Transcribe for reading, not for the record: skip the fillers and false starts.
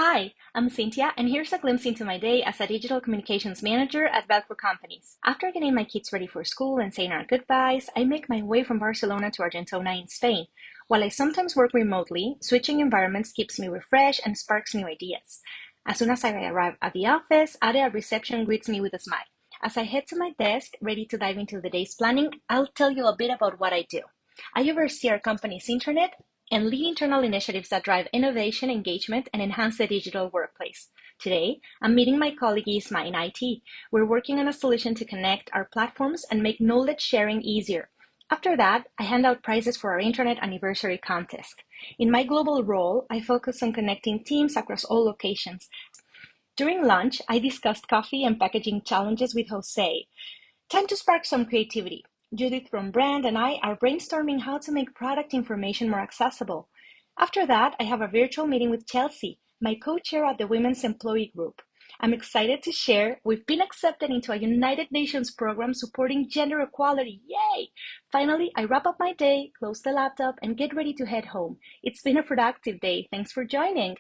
Hi, I'm Cintia, and here's a glimpse into my day as a digital communications manager at Velcro Companies. After getting my kids ready for school and saying our goodbyes, I make my way from Barcelona to Argentina in Spain. While I sometimes work remotely, switching environments keeps me refreshed and sparks new ideas. As soon as I arrive at the office, Ade at reception greets me with a smile. As I head to my desk, ready to dive into the day's planning, I'll tell you a bit about what I do. I oversee our company's intranet and lead internal initiatives that drive innovation, engagement, and enhance the digital workplace. Today, I'm meeting my colleague Isma in IT. We're working on a solution to connect our platforms and make knowledge sharing easier. After that, I hand out prizes for our Internet Anniversary contest. In my global role, I focus on connecting teams across all locations. During lunch, I discussed coffee and packaging challenges with Jose. Time to spark some creativity. Judith from Brand and I are brainstorming how to make product information more accessible. After that, I have a virtual meeting with Chelsea, my co-chair at the Women's Employee Group. I'm excited to share we've been accepted into a United Nations program supporting gender equality. Yay! Finally, I wrap up my day, close the laptop, and get ready to head home. It's been a productive day. Thanks for joining.